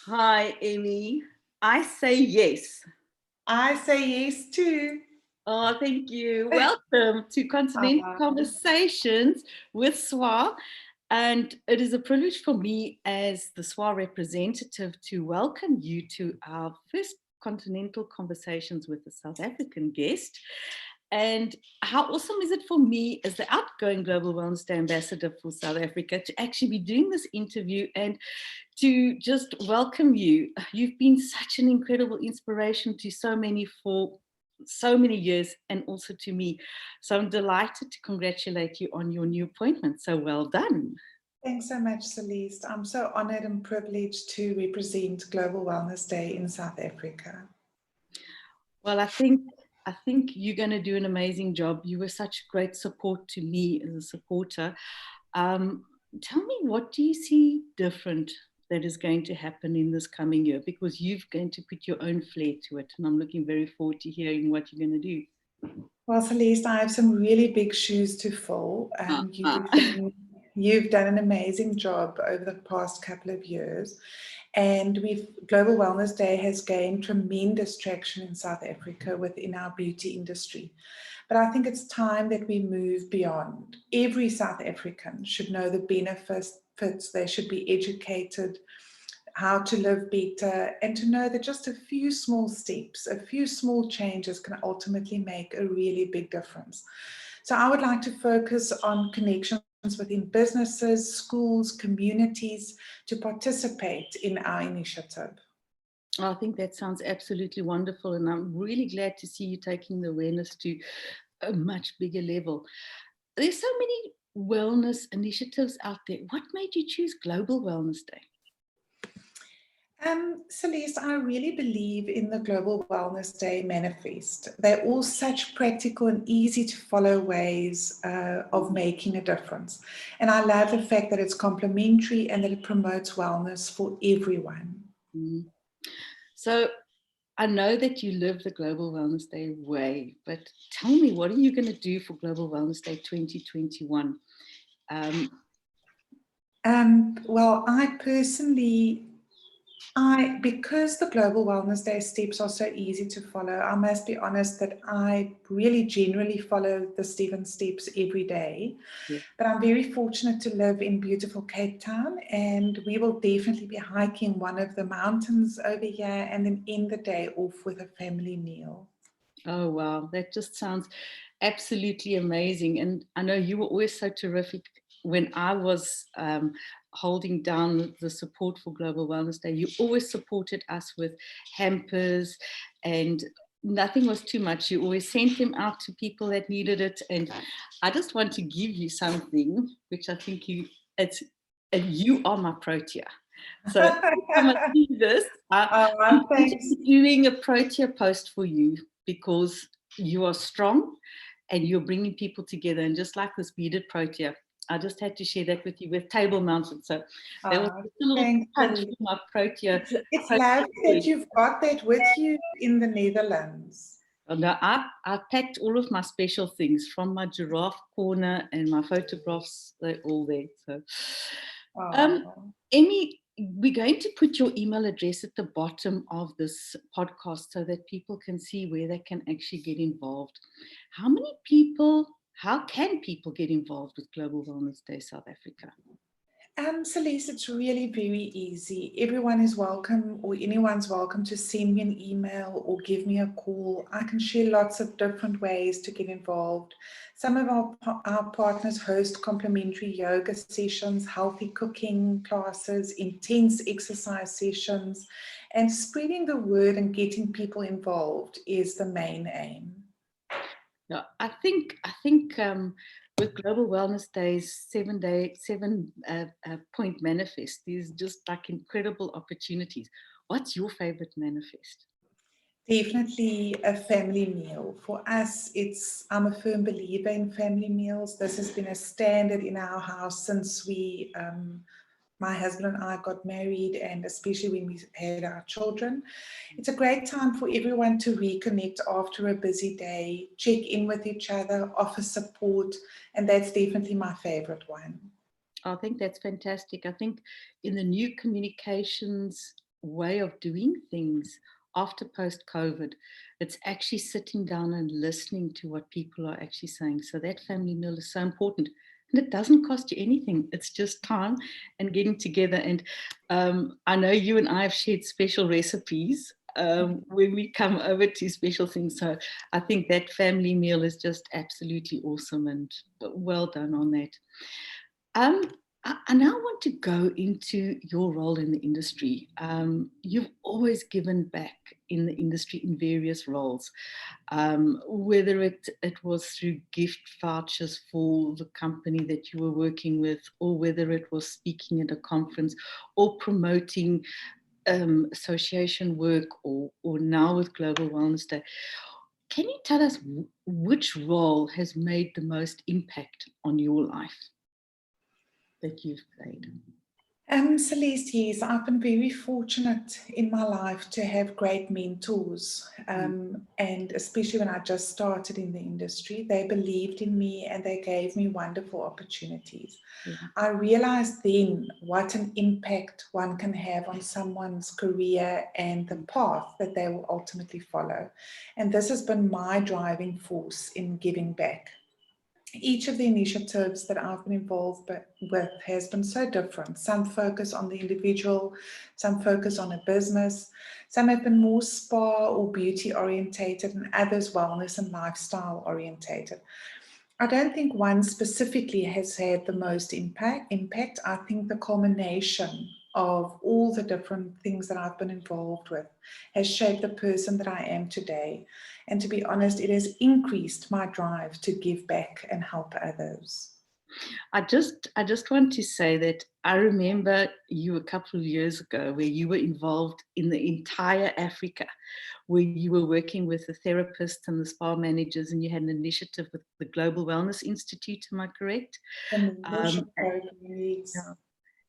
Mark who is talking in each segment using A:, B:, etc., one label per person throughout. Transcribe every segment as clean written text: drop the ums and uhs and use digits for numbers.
A: Hi, Emmy. I say yes.
B: I say yes too.
A: Oh, thank you. Welcome to Continental
B: Uh,
A: Conversations with SWA. And it is a privilege for me as the SWA representative to welcome you to our first Continental Conversations with a South African guest. And how awesome is it for me as the outgoing Global Wellness Day Ambassador for South Africa to actually be doing this interview and to just welcome you. You've been such an incredible inspiration to so many for so many years and also to me. So I'm delighted to congratulate you on your new appointment. So well done.
B: Thanks so much, Celeste. I'm so honored and privileged to represent Global Wellness Day in South Africa.
A: Well, I think you're going to do an amazing job. You were such great support to me as a supporter. Um, Tell me, what do you see different that is going to happen in this coming year? Because you're going to put your own flair to it, and I'm looking very forward to hearing what you're going to do.
B: Well, Celeste, I have some really big shoes to fill. You've done an amazing job over the past couple of years. And Global Wellness Day has gained tremendous traction in South Africa within our beauty industry. But I think it's time that we move beyond. Every South African should know the benefits, they should be educated how to live better, and to know that just a few small steps, a few small changes can ultimately make a really big difference. So I would like to focus on connections within businesses, schools, communities to participate in our initiative.
A: I think that sounds absolutely wonderful, and I'm really glad to see you taking the awareness to a much bigger level. There's so many wellness initiatives out there. What made you choose Global Wellness Day?
B: Celeste, I really believe in the Global Wellness Day manifest. They're all such practical and easy to follow ways of making a difference. And I love the fact that it's complementary and that it promotes wellness for everyone.
A: Mm. So I know that you live the Global Wellness Day way, but tell me, what are you going to do for Global Wellness Day 2021? Um,
B: Well, because the Global Wellness Day steps are so easy to follow, I must be honest that I really generally follow the 7 steps every day.
A: yeah.
B: But I'm very fortunate to live in beautiful Cape Town, and we will definitely be hiking one of the mountains over here and then end the day off with a family meal.
A: Oh, wow. That just sounds absolutely amazing. And I know you were always so terrific when I was holding down the support for Global Wellness Day. You always supported us with hampers, and nothing was too much. You always sent them out to people that needed it. And I just want to give you something, which I think you are my protea. So every time I see this, I'm going to
B: Thanks.
A: be doing a protea post for you because you are strong and you're bringing people together. And just like this beaded protea, I just had to share that with you with table mounted. So there was
B: Uh,
A: just a little
B: Thanks,
A: punch
B: Celine.
A: for my protea.
B: It's
A: Protea
B: lovely that
A: voice.
B: you've got that with you in the Netherlands.
A: Oh, no, I packed all of my special things from my giraffe corner and my photographs. They're all there. So, um,
B: Oh.
A: Emmy, we're going to put your email address at the bottom of this podcast so that people can see where they can actually get involved. How can people get involved with Global Wellness Day South Africa?
B: Celeste, it's really very easy. Everyone is welcome, or anyone's welcome to send me an email or give me a call. I can share lots of different ways to get involved. Some of our partners host complimentary yoga sessions, healthy cooking classes, intense exercise sessions, and spreading the word and getting people involved is the main aim.
A: No, I think with Global Wellness Day's 7 point manifest, there's just like incredible opportunities. What's your favorite manifest?
B: Definitely a family meal. For us, I'm a firm believer in family meals. This has been a standard in our house since my husband and I got married, and especially when we had our children. It's a great time for everyone to reconnect after a busy day, check in with each other, offer support, and that's definitely my favorite one.
A: I think that's fantastic. I think in the new communications way of doing things after post-COVID. It's actually sitting down and listening to what people are actually saying. So that family meal is so important. And it doesn't cost you anything. It's just time and getting together. And I know you and I have shared special recipes when we come over to special things. So I think that family meal is just absolutely awesome, and well done on that. I now want to go into your role in the industry. You've always given back in the industry in various roles, whether it was through gift vouchers for the company that you were working with, or whether it was speaking at a conference or promoting association work, or now with Global Wellness Day. Can you tell us which role has made the most impact on your life that you've played?
B: Celeste, yes, I've been very fortunate in my life to have great mentors, and especially when I just started in the industry, they believed in me and they gave me wonderful opportunities. I realized then what an impact one can have on someone's career and the path that they will ultimately follow. And this has been my driving force in giving back. Each of the initiatives that I've been involved with has been so different. Some focus on the individual, some focus on a business, some have been more spa or beauty orientated, and others wellness and lifestyle orientated. I don't think one specifically has had the most impact. I think the culmination of all the different things that I've been involved with has shaped the person that I am today. And to be honest, it has increased my drive to give back and help others.
A: I just want to say that I remember you a couple of years ago where you were involved in the entire Africa, where you were working with the therapists and the spa managers, and you had an initiative with the Global Wellness Institute, am I correct?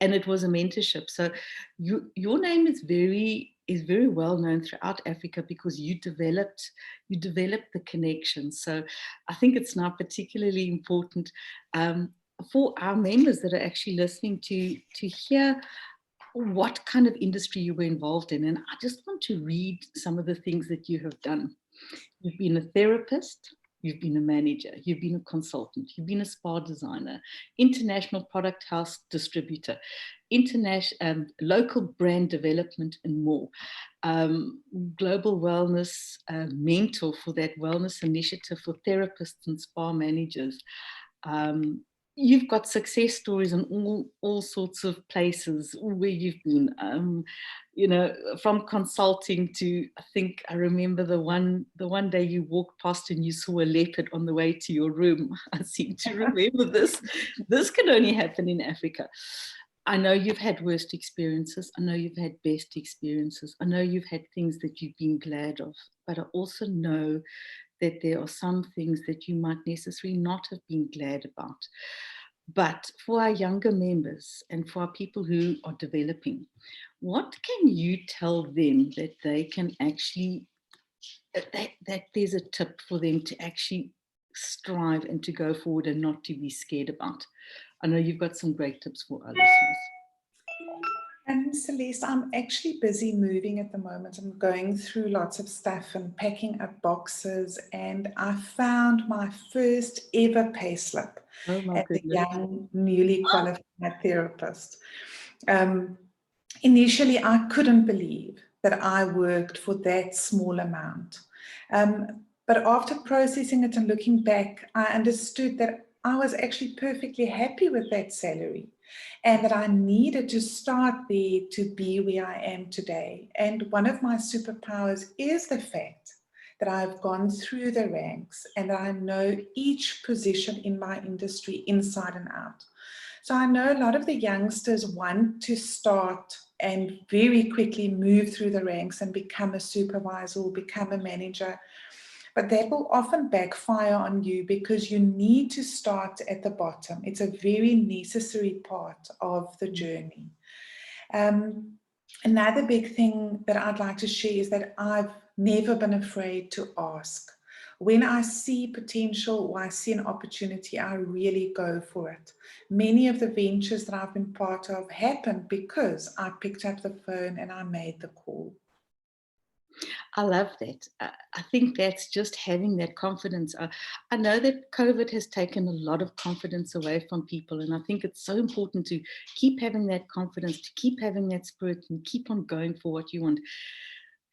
A: And it was a mentorship. So your name is very well known throughout Africa because you developed the connection. So I think it's now particularly important for our members that are actually listening to hear what kind of industry you were involved in. And I just want to read some of the things that you have done. You've been a therapist, you've been a manager, you've been a consultant, you've been a spa designer, international product house distributor, international local brand development, and more. Global wellness mentor for that wellness initiative for therapists and spa managers. You've got success stories in all sorts of places where you've been, you know, from consulting to, I remember the one day you walked past and you saw a leopard on the way to your room. I seem to remember this. This can only happen in Africa. I know you've had worst experiences. I know you've had best experiences. I know you've had things that you've been glad of, but I also know that there are some things that you might necessarily not have been glad about. But for our younger members and for our people who are developing, what can you tell them that they can actually, that there's a tip for them to actually strive and to go forward and not to be scared about? I know you've got some great tips for our listeners.
B: And Celeste, I'm actually busy moving at the moment. I'm going through lots of stuff and packing up boxes, and I found my first ever payslip as a young, newly qualified therapist. Initially, I couldn't believe that I worked for that small amount. But after processing it and looking back, I understood that I was actually perfectly happy with that salary, and that I needed to start there to be where I am today. And one of my superpowers is the fact that I've gone through the ranks and that I know each position in my industry inside and out. So I know a lot of the youngsters want to start and very quickly move through the ranks and become a supervisor or become a manager. But that will often backfire on you because you need to start at the bottom. It's a very necessary part of the journey. Another big thing that I'd like to share is that I've never been afraid to ask. when I see potential or I see an opportunity, I really go for it. Many of the ventures that I've been part of happened because I picked up the phone and I made the call.
A: I love that. I think that's just having that confidence. I know that COVID has taken a lot of confidence away from people, and I think it's so important to keep having that confidence, to keep having that spirit, and keep on going for what you want.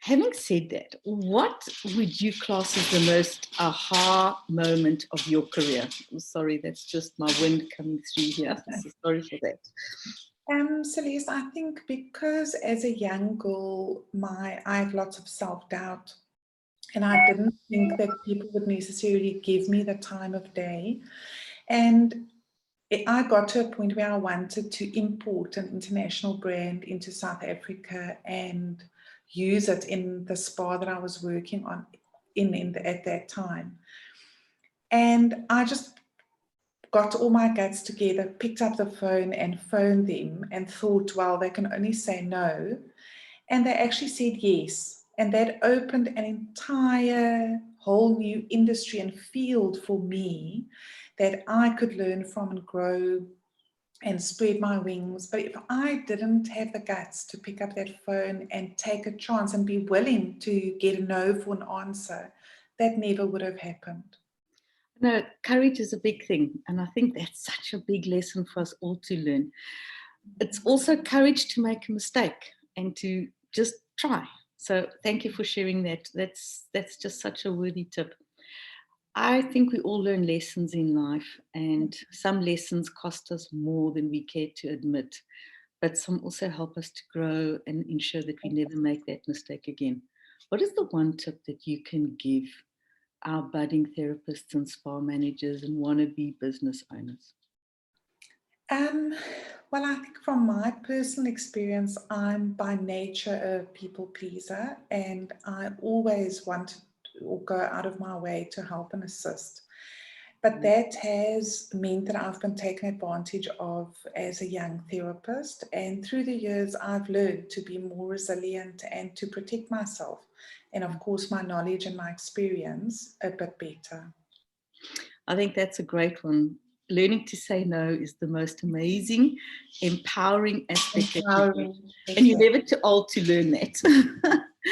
A: Having said that, what would you class as the most aha moment of your career? I'm sorry, that's just my wind coming through here. So sorry for that.
B: Celeste, I think because as a young girl, I have lots of self-doubt, and I didn't think that people would necessarily give me the time of day. And I got to a point where I wanted to import an international brand into South Africa and use it in the spa that I was working on at that time. And I just got all my guts together, picked up the phone and phoned them and thought, well, they can only say no. And they actually said yes. And that opened an entire whole new industry and field for me that I could learn from and grow and spread my wings. But if I didn't have the guts to pick up that phone and take a chance and be willing to get a no for an answer, that never would have happened.
A: No, courage is a big thing. And I think that's such a big lesson for us all to learn. It's also courage to make a mistake and to just try. So thank you for sharing that. That's just such a worthy tip. I think we all learn lessons in life, and some lessons cost us more than we care to admit, but some also help us to grow and ensure that we never make that mistake again. What is the one tip that you can give our budding therapists and spa managers and wannabe business owners?
B: Well, I think from my personal experience, I'm by nature a people pleaser, and I always want to or go out of my way to help and assist. But that has meant that I've been taken advantage of as a young therapist. And through the years, I've learned to be more resilient and to protect myself. And of course, my knowledge and my experience a bit better.
A: I think that's a great one. Learning to say no is the most amazing, empowering aspect. And you're never too old to learn that.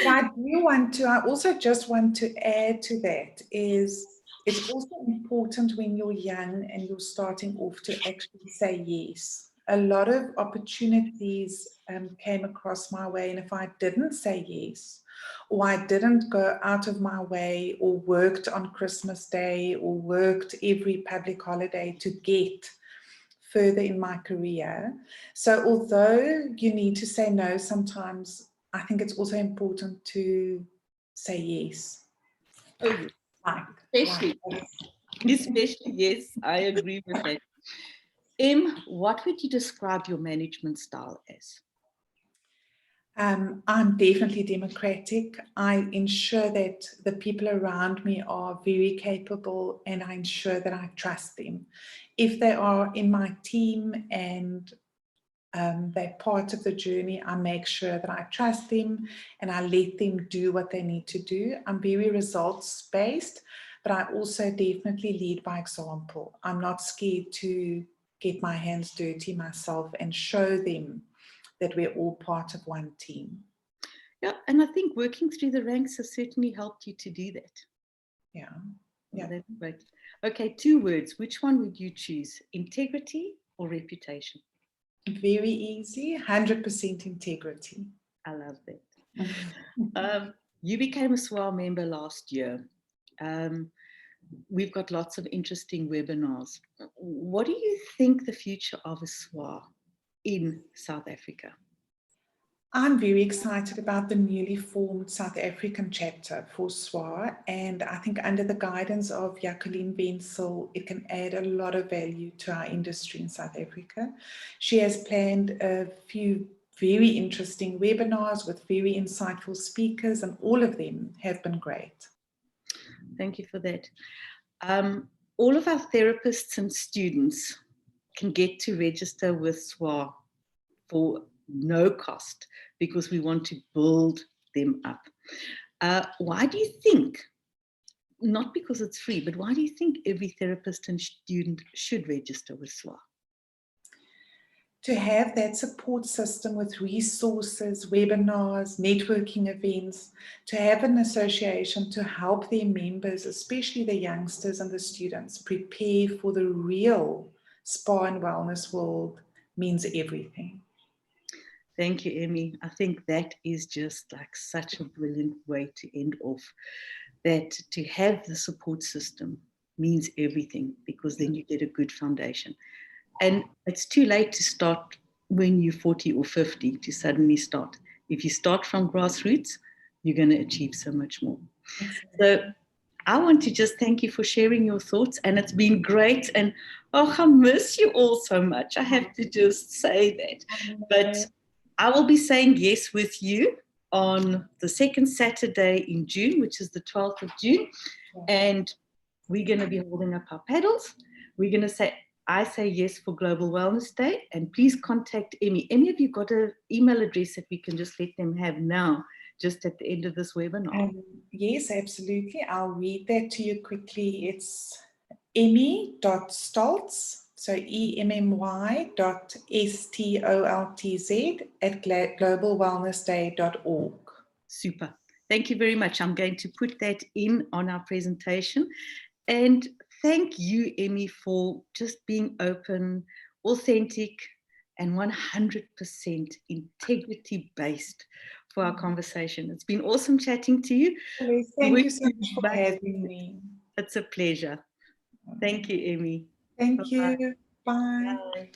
B: But I also just want to add to that is it's also important when you're young and you're starting off to actually say yes. A lot of opportunities came across my way, and if I didn't say yes, or I didn't go out of my way or worked on Christmas Day or worked every public holiday to get further in my career. So although you need to say no sometimes, I think it's also important to say yes.
A: Oh, yes. Especially, yes, I agree with that. Em, what would you describe your management style as?
B: I'm definitely democratic. I ensure that the people around me are very capable, and I ensure that I trust them. If they are in my team and they're part of the journey, I make sure that I trust them and I let them do what they need to do. I'm very results based, but I also definitely lead by example. I'm not scared to get my hands dirty myself and show them that we're all part of one team.
A: Yeah, and I think working through the ranks has certainly helped you to do that.
B: Yeah.
A: Yeah, that's great. Okay, 2 words. Which one would you choose? Integrity or reputation?
B: Very easy, 100% integrity.
A: I love that. You became a SWAA member last year. We've got lots of interesting webinars. What do you think the future of a SWAA in South Africa?
B: I'm very excited about the newly formed South African chapter for SWAA, and I think under the guidance of Jacqueline Wenzel, it can add a lot of value to our industry in South Africa. She has planned a few very interesting webinars with very insightful speakers, and all of them have been great.
A: Thank you for that. All of our therapists and students can get to register with SWAA for no cost because we want to build them up. Why do you think not because it's free, but why do you think every therapist and student should register with SWAA?
B: To have that support system with resources, webinars, networking events, to have an association to help their members, especially the youngsters and the students, prepare for the real spa and wellness world means everything.
A: Thank you, Emmy. I think that is just like such a brilliant way to end off. That to have the support system means everything, because then you get a good foundation. And it's too late to start when you're 40 or 50 to suddenly start. If you start from grassroots, you're going to achieve so much more.
B: Exactly.
A: So I want to just thank you for sharing your thoughts, and it's been great. And oh, I miss you all so much. I have to just say that. But I will be saying yes with you on the second Saturday in June, which is the 12th of June. And we're going to be holding up our paddles. We're going to say, I say yes for Global Wellness Day. And please contact Emmy. Emmy, have you got an email address that we can just let them have now, just at the end of this webinar?
B: Yes, absolutely. I'll read that to you quickly. It's emmy.stoltz, so emmy.stoltz at globalwellnessday.org.
A: Super. Thank you very much. I'm going to put that in on our presentation. And thank you, Emmy, for just being open, authentic, and 100% integrity-based for our conversation. It's been awesome chatting to you.
B: Thank you so much for having me.
A: It's a pleasure. Thank you, Emmy.
B: Thank you. Bye.
A: Bye.